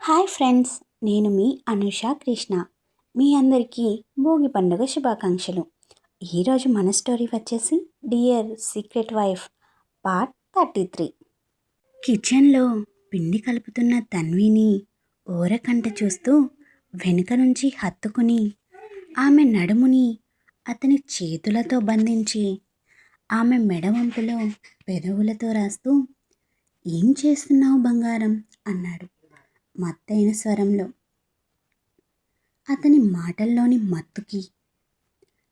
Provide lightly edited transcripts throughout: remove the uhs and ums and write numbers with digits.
Hi friends, నేను మీ అనుష కృష్ణ. మీ అందరికీ భోగి పండుగ శుభాకాంక్షలు. ఈరోజు మన స్టోరీ వచ్చేసి డియర్ సీక్రెట్ వైఫ్ పార్ట్ 33. కిచెన్లో పిండి కలుపుతున్న తన్విని ఓరకంట చూస్తూ వెనుక నుంచి హత్తుకుని ఆమె నడుముని అతని చేతులతో బంధించి ఆమె మెడవంపులో పెదవులతో రాస్తూ, "ఏం చేస్తున్నావు బంగారం?" అన్నాడు మత్తైన స్వరంలో. అతని మాటల్లోని మత్తుకి,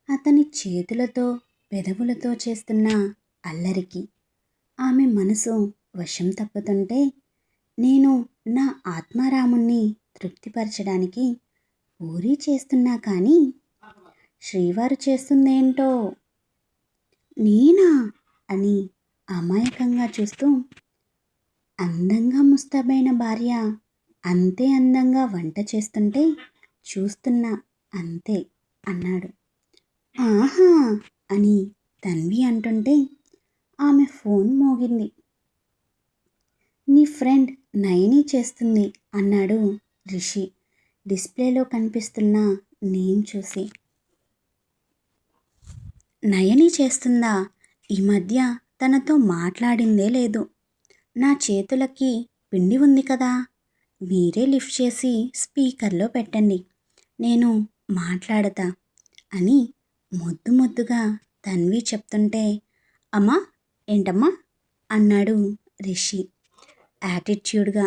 అతని చేతులతో పెదవులతో చేస్తున్న అల్లరికి ఆమె మనసు వశం తప్పుతుంటే, నేను నా ఆత్మారాముణ్ణి తృప్తిపరచడానికి పూరీ చేస్తున్నా కానీ శ్రీవారు చేస్తుందేంటో. నేనా అని అమాయకంగా చూస్తూ, అందంగా ముస్తాబైన భార్య అంతే అందంగా వంట చేస్తుంటే చూస్తున్నా అంతే అన్నాడు. ఆహా అని తన్వి అంటుంటే ఆమె ఫోన్ మోగింది. నీ ఫ్రెండ్ నయని చేస్తుంది అన్నాడు రిషి డిస్ప్లేలో కనిపిస్తున్న నేమ్ చూసి. నయని చేస్తుందా? ఈ మధ్య తనతో మాట్లాడిందే లేదు. నా చేతులకి పిండి ఉంది కదా, మీరే లిఫ్ట్ చేసి స్పీకర్లో పెట్టండి, నేను మాట్లాడతా అని ముద్దు ముద్దుగా తన్వి చెప్తుంటే, అమ్మా ఏంటమ్మా అన్నాడు రిషి యాటిట్యూడ్గా.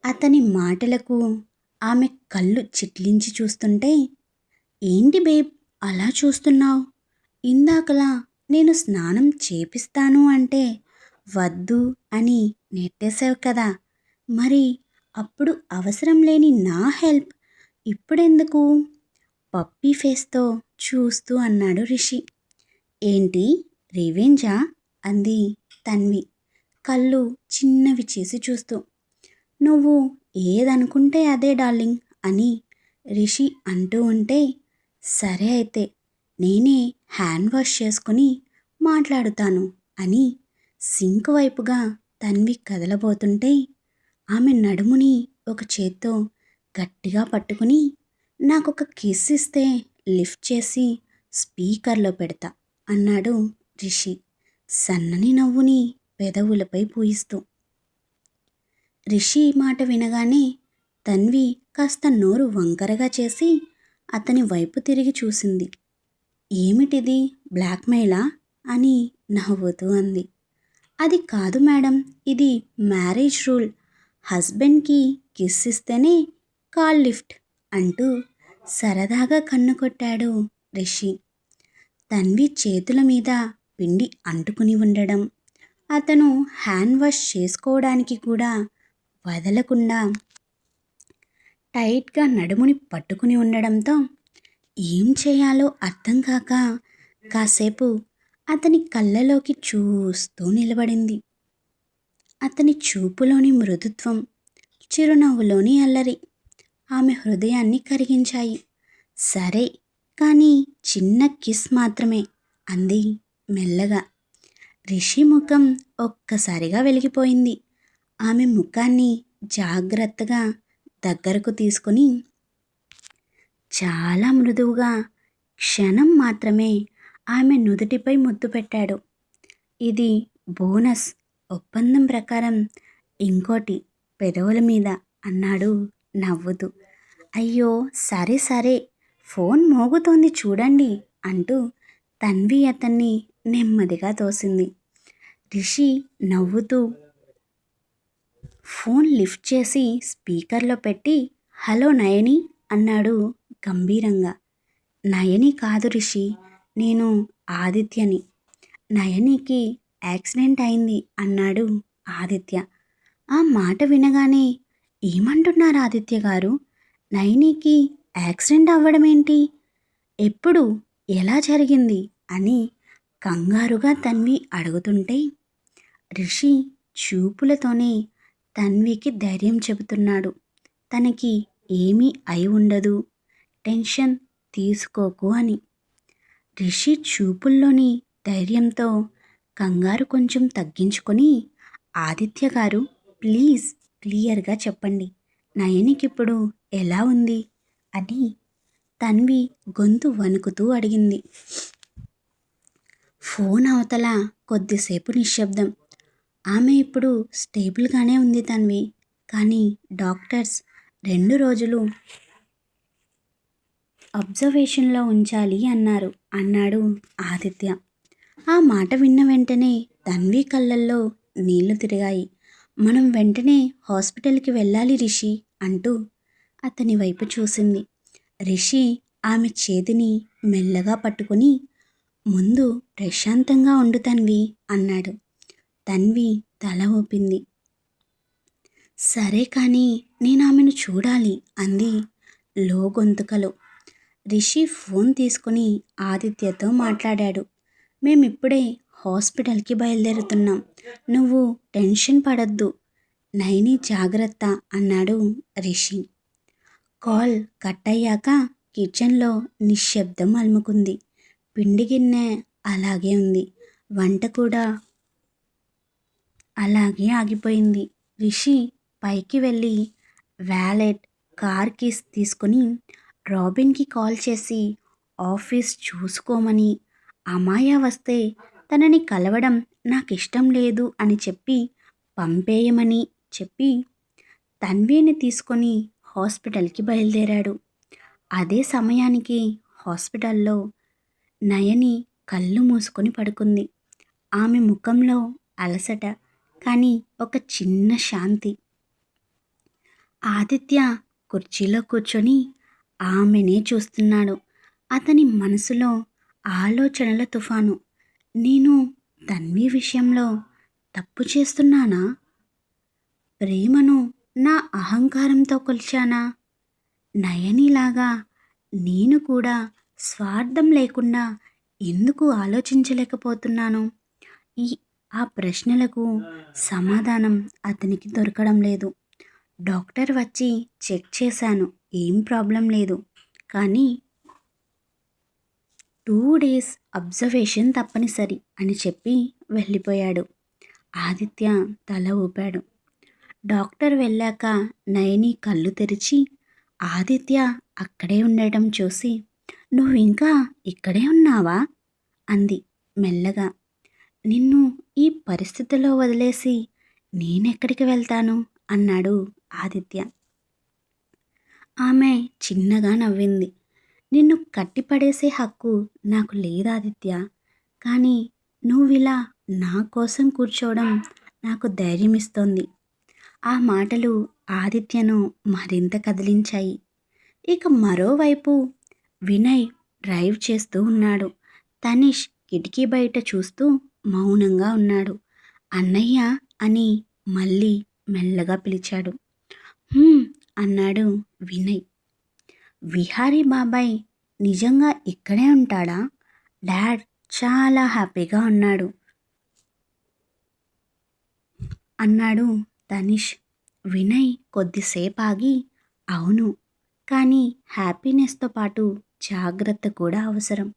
అతని మాటలకు ఆమె కళ్ళు చిట్లించి చూస్తుంటే, ఏంటి బేబ్ అలా చూస్తున్నావు? ఇందాకలా నేను స్నానం చేపిస్తాను అంటే వద్దు అని నెట్టేసావు కదా, మరి అప్పుడు అవసరం లేని నా హెల్ప్ ఇప్పుడెందుకు? పప్పీ ఫేస్తో చూస్తూ అన్నాడు రిషి. ఏంటి రివెంజా? అంది తన్వి కళ్ళు చిన్నవి చేసి చూస్తూ. నువ్వు ఏదనుకుంటే అదే డార్లింగ్ అని రిషి అంటూ ఉంటే, సరే అయితే నేనే హ్యాండ్ వాష్ చేసుకుని మాట్లాడుతాను అని సింక్ వైపుగా తన్వి కదలబోతుంటే, ఆమె నడుముని ఒక చేత్తో గట్టిగా పట్టుకుని, నాకొక కిస్ ఇస్తే లిఫ్ట్ చేసి స్పీకర్లో పెడతా అన్నాడు రిషి సన్నని నవ్వుని పెదవులపై పూయిస్తూ. రిషి మాట వినగానే తన్వి కాస్త నోరు వంకరగా చేసి అతని వైపు తిరిగి చూసింది. ఏమిటిది, బ్లాక్మెయిలా అని నవ్వుతూ అంది. అది కాదు మేడం, ఇది మ్యారేజ్ రూల్. హస్బెండ్కి కిస్ ఇస్తేనే కాల్ లిఫ్ట్ అంటూ సరదాగా కన్ను కొట్టాడు రిషి. తన్వి చేతుల మీద పిండి అంటుకుని ఉండడం, అతను హ్యాండ్ వాష్ చేసుకోవడానికి కూడా వదలకుండా టైట్గా నడుముని పట్టుకుని ఉండడంతో ఏం చేయాలో అర్థం కాక కాసేపు అతని కళ్ళలోకి చూస్తూ నిలబడింది. అతని చూపులోని మృదుత్వం, చిరునవ్వులోని అల్లరి ఆమె హృదయాన్ని కరిగించాయి. సరే కానీ చిన్న కిస్ మాత్రమే అంది మెల్లగా. రిషి ముఖం ఒక్కసారిగా వెలిగిపోయింది. ఆమె ముఖాన్ని జాగ్రత్తగా దగ్గరకు తీసుకుని చాలా మృదువుగా క్షణం మాత్రమే ఆమె నుదుటిపై ముద్దు పెట్టాడు. ఇది బోనస్, ఒప్పందం ప్రకారం ఇంకోటి పెదవుల మీద అన్నాడు నవ్వుతూ. అయ్యో సరే సరే, ఫోన్ మోగుతోంది చూడండి అంటూ తన్వి అతన్ని నెమ్మదిగా తోసింది. రిషి నవ్వుతూ ఫోన్ లిఫ్ట్ చేసి స్పీకర్లో పెట్టి, హలో నయని అన్నాడు గంభీరంగా. నయని కాదు రిషి, నేను ఆదిత్యని. నయనికి యాక్సిడెంట్ అయింది అన్నాడు ఆదిత్య. ఆ మాట వినగానే, ఏమంటున్నారు ఆదిత్య గారు? నయనికి యాక్సిడెంట్ అవ్వడం ఏంటి? ఎప్పుడు, ఎలా జరిగింది అని కంగారుగా తన్వి అడుగుతుంటే, రిషి చూపులతోనే తన్వికి ధైర్యం చెబుతున్నాడు. తనకి ఏమీ అయి ఉండదు, టెన్షన్ తీసుకోకు అని. రిషి చూపుల్లోని ధైర్యంతో కంగారు కొంచెం తగ్గించుకొని, ఆదిత్య గారు ప్లీజ్ క్లియర్గా చెప్పండి, నయనికిప్పుడు ఎలా ఉంది అని తన్వి గొంతు వణుకుతూ అడిగింది. ఫోన్ అవతల కొద్దిసేపు నిశ్శబ్దం. ఆమె ఇప్పుడు స్టేబుల్గానే ఉంది తన్వి, కానీ డాక్టర్స్ 2 రోజులు అబ్జర్వేషన్లో ఉంచాలి అన్నారు అన్నాడు ఆదిత్య. ఆ మాట విన్న వెంటనే తన్వి కళ్ళల్లో నీళ్లు తిరిగాయి. మనం వెంటనే హాస్పిటల్కి వెళ్ళాలి రిషి అంటూ అతని వైపు చూసింది. రిషి ఆమె చేతిని మెల్లగా పట్టుకుని ముందు ప్రశాంతంగా ఉండు తన్వి అన్నాడు. తన్వి తల ఊపింది. సరే కానీ నేను ఆమెను చూడాలి అంది లో గొంతుకలో. రిషి ఫోన్ తీసుకుని ఆదిత్యతో మాట్లాడాడు. మేమిప్పుడే హాస్పిటల్కి బయలుదేరుతున్నాం. నువ్వు టెన్షన్ పడద్దు. నైని జాగ్రత్త అన్నాడు రిషి. కాల్ కట్ అయ్యాక కిచెన్లో నిశ్శబ్దం అలుముకుంది. పిండి గిన్నె అలాగే ఉంది. వంట కూడా అలాగే ఆగిపోయింది. రిషి పైకి వెళ్ళి వ్యాలెట్, కార్ కీస్ తీసుకుని రాబిన్కి కాల్ చేసి ఆఫీస్ చూసుకోమని, అమాయ వస్తే తనని కలవడం నాకు ఇష్టం లేదు అని చెప్పి పంపేయమని చెప్పి తన్విని తీసుకొని హాస్పిటల్కి బయలుదేరాడు. అదే సమయానికి హాస్పిటల్లో నయని కళ్ళు మూసుకొని పడుకుంది. ఆమె ముఖంలో అలసట, కానీ ఒక చిన్న శాంతి. ఆదిత్య కుర్చీలో కూర్చొని ఆమెనే చూస్తున్నాడు. అతని మనసులో ఆలోచనల తుఫాను. నేను తన్వి విషయంలో తప్పు చేస్తున్నానా? ప్రేమను నా అహంకారంతో కొలిచానా? నయనిలాగా నేను కూడా స్వార్థం లేకుండా ఎందుకు ఆలోచించలేకపోతున్నాను? ఆ ప్రశ్నలకు సమాధానం అతనికి దొరకడం లేదు. డాక్టర్ వచ్చి చెక్ చేశాను, ఏం ప్రాబ్లం లేదు, కానీ 2 డేస్ అబ్జర్వేషన్ తప్పనిసరి అని చెప్పి వెళ్ళిపోయాడు. ఆదిత్య తల ఊపాడు. డాక్టర్ వెళ్ళాక నయని కళ్ళు తెరిచి ఆదిత్య అక్కడే ఉండటం చూసి, నువ్వు ఇంకా ఇక్కడే ఉన్నావా అంది మెల్లగా. నిన్ను ఈ పరిస్థితిలో వదిలేసి నేనెక్కడికి వెళ్తాను అన్నాడు ఆదిత్య. ఆమె చిన్నగా నవ్వింది. నిన్ను కట్టిపడేసే హక్కు నాకు లేదు ఆదిత్య, కానీ నువ్విలా నా కోసం కూర్చోవడం నాకు ధైర్యమిస్తోంది. ఆ మాటలు ఆదిత్యను మరింత కదిలించాయి. ఇక మరోవైపు వినయ్ డ్రైవ్ చేస్తూ ఉన్నాడు. తనీష్ కిటికీ బయట చూస్తూ మౌనంగా ఉన్నాడు. అన్నయ్య అని మళ్ళీ మెల్లగా పిలిచాడు. అన్నాడు వినయ్. విహారీ బాబాయ్ నిజంగా ఇక్కడే ఉంటాడా? డాడ్ చాలా హ్యాపీగా ఉన్నాడు అన్నాడు తనీష్. వినయ్ కొద్దిసేపు ఆగి, అవును, కానీ హ్యాపీనెస్తో పాటు జాగ్రత్త కూడా అవసరం.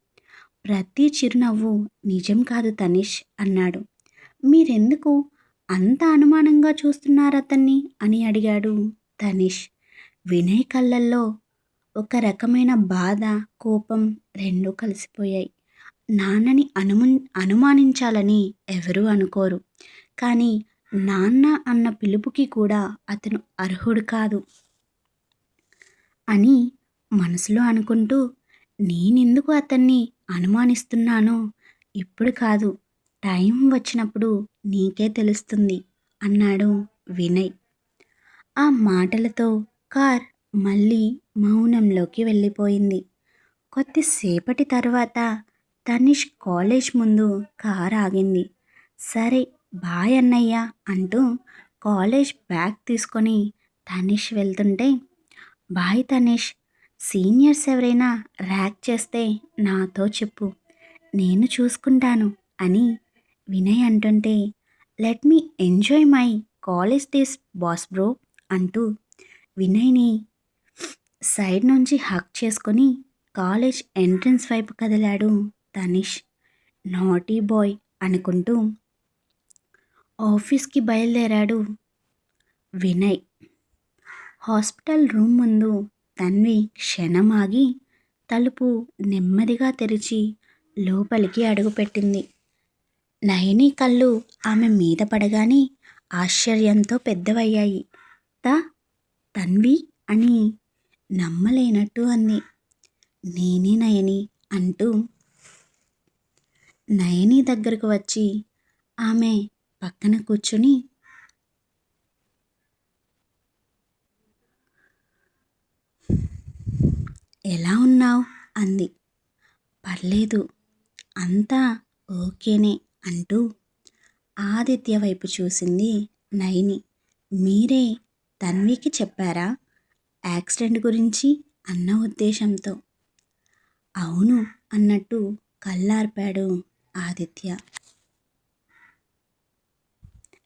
ప్రతి చిరునవ్వు నిజం కాదు తనీష్ అన్నాడు. మీరెందుకు అంత అనుమానంగా చూస్తున్నారతన్ని అని అడిగాడు తనీష్. వినయ్ కళ్ళల్లో ఒక రకమైన బాధ, కోపం రెండూ కలిసిపోయాయి. నాన్నని అనుమానించాలని ఎవరూ అనుకోరు, కానీ నాన్న అన్న పిలుపుకి కూడా అతను అర్హుడు కాదు అని మనసులో అనుకుంటూ, నేనెందుకు అతన్ని అనుమానిస్తున్నానో ఇప్పుడు కాదు, టైం వచ్చినప్పుడు నీకే తెలుస్తుంది అన్నాడు వినయ్. ఆ మాటలతో కార్ మళ్ళీ మౌనంలోకి వెళ్ళిపోయింది. కొద్దిసేపటి తర్వాత తనీష్ కాలేజ్ ముందు కార్ ఆగింది. సరే బాయ్ అన్నయ్య అంటూ కాలేజ్ బ్యాగ్ తీసుకొని తనీష్ వెళ్తుంటే, బాయ్ తనీష్, సీనియర్స్ ఎవరైనా ర్యాక్ చేస్తే నాతో చెప్పు, నేను చూసుకుంటాను అని వినయ్ అంటుంటే, let me enjoy my college days boss bro అంటూ వినయ్ని సైడ్ నుంచి హక్ చేసుకొని కాలేజ్ ఎంట్రన్స్ వైపు కదిలాడు తనీష్. నాటీ బాయ్ అనుకుంటూ ఆఫీస్కి బయలుదేరాడు వినయ్. హాస్పిటల్ రూమ్ ముందు తన్వి క్షణం ఆగి తలుపు నెమ్మదిగా తెరిచి లోపలికి అడుగుపెట్టింది. నయని కళ్ళు ఆమె మీద పడగానే ఆశ్చర్యంతో పెద్దవయ్యాయి. తా తన్వి అని నమ్మలేనట్టు అంది. నేనే నయని అంటూ నయని దగ్గరకు వచ్చి ఆమె పక్కన కూర్చుని ఎలా ఉన్నావు అంది. పర్లేదు, అంతా ఓకేనే అంటూ ఆదిత్య వైపు చూసింది నయని. మీరే తన్వికి చెప్పారా యాక్సిడెంట్ గురించి అన్న ఉద్దేశంతో. అవును అన్నట్టు కళ్ళార్పాడు ఆదిత్య.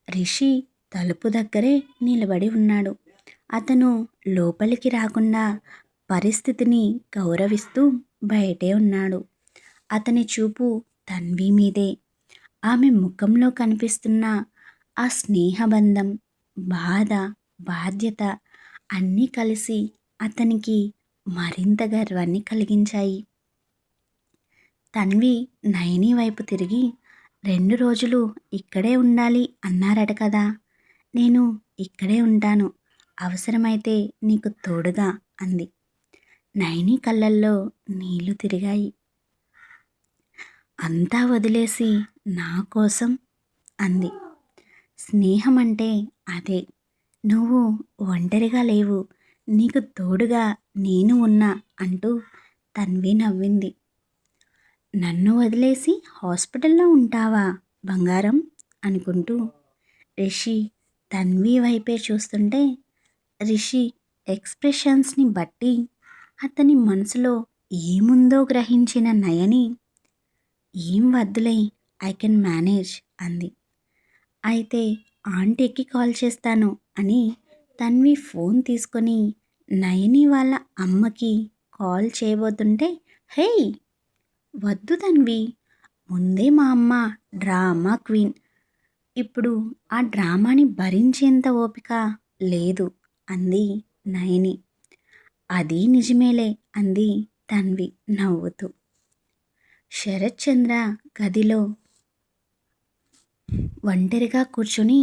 రిషి తలుపు దగ్గరే నిలబడి ఉన్నాడు. అతను లోపలికి రాకుండా పరిస్థితిని గౌరవిస్తూ బయటే ఉన్నాడు. అతని చూపు తన్వి మీదే. ఆమె ముఖంలో కనిపిస్తున్న ఆ స్నేహబంధం, బాధ, బాధ్యత అన్నీ కలిసి అతనికి మరింత గర్వాన్ని కలిగించాయి. తన్వి నయని వైపు తిరిగి 2 రోజులు ఇక్కడే ఉండాలి అన్నారట కదా, నేను ఇక్కడే ఉంటాను, అవసరమైతే నీకు తోడుగా అంది. నయని కళ్ళల్లో నీళ్లు తిరిగాయి. అంతా వదిలేసి నా కోసం అంది. స్నేహం అంటే అదే. నువ్వు ఒంటరిగా లేవు, నీకు తోడుగా నేను ఉన్నా అంటూ తన్వి నవ్వింది. నన్ను వదిలేసి హాస్పిటల్లో ఉంటావా బంగారం అనుకుంటూ రిషి తన్వి వైపే చూస్తుంటే రిషి ఎక్స్ప్రెషన్స్ని బట్టి అతని మనసులో ఏముందో గ్రహించిన నయని ఏం వద్దులే, ఐ కెన్ మేనేజ్ అంది. అయితే ఆంటీకి కాల్ చేస్తాను అని తన్వి ఫోన్ తీసుకొని నయని వాళ్ళ అమ్మకి కాల్ చేయబోతుంటే, హే వద్దు తన్వి, ముందే మా అమ్మ డ్రామా క్వీన్, ఇప్పుడు ఆ డ్రామాని భరించేంత ఓపిక లేదు అంది నయని. అది నిజమేలే అంది తన్వి నవ్వుతూ. శరత్ చంద్ర గదిలో ఒంటరిగా కూర్చుని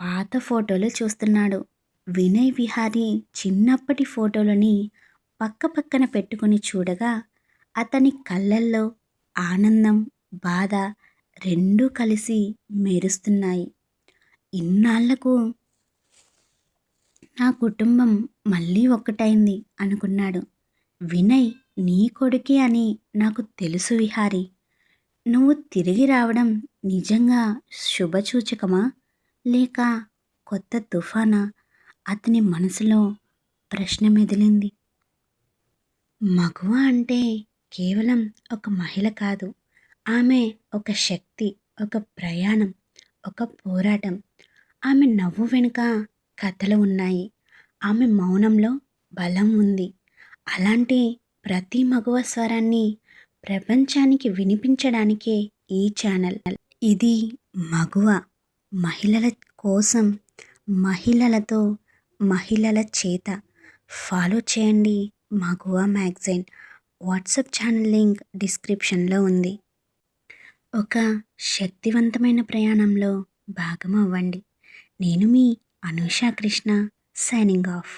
పాత ఫోటోలు చూస్తున్నాడు. వినయ్ విహారీ చిన్నప్పటి ఫోటోలని పక్క పక్కన పెట్టుకుని చూడగా అతని కళ్ళల్లో ఆనందం, బాధ రెండూ కలిసి మెరుస్తున్నాయి. ఇన్నాళ్లకు నా కుటుంబం మళ్ళీ ఒక్కటైంది అనుకున్నాడు. వినయ్ నీ కొడుకే అని నాకు తెలుసు విహారీ. నువ్వు తిరిగి రావడం నిజంగా శుభసూచకమా లేక కొత్త తుఫానా? అతని మనసులో ప్రశ్న మెదిలింది. మగువ అంటే కేవలం ఒక మహిళ కాదు, ఆమె ఒక శక్తి, ఒక ప్రయాణం, ఒక పోరాటం. ఆమె నవ్వు వెనుక కథలు ఉన్నాయి, ఆమె మౌనంలో బలం ఉంది. అలాంటి ప్రతి మగువ స్వరాన్ని ప్రపంచానికి వినిపించడానికే ఈ ఛానల్. ఇది మగువ, మహిళల కోసం, మహిళలతో, మహిళల చేత. ఫాలో చేయండి మగువ మ్యాగజైన్. వాట్సాప్ ఛానల్ లింక్ డిస్క్రిప్షన్లో ఉంది. ఒక శక్తివంతమైన ప్రయాణంలో భాగం అవ్వండి. నేను మీ అనూష కృష్ణ, సైనింగ్ ఆఫ్.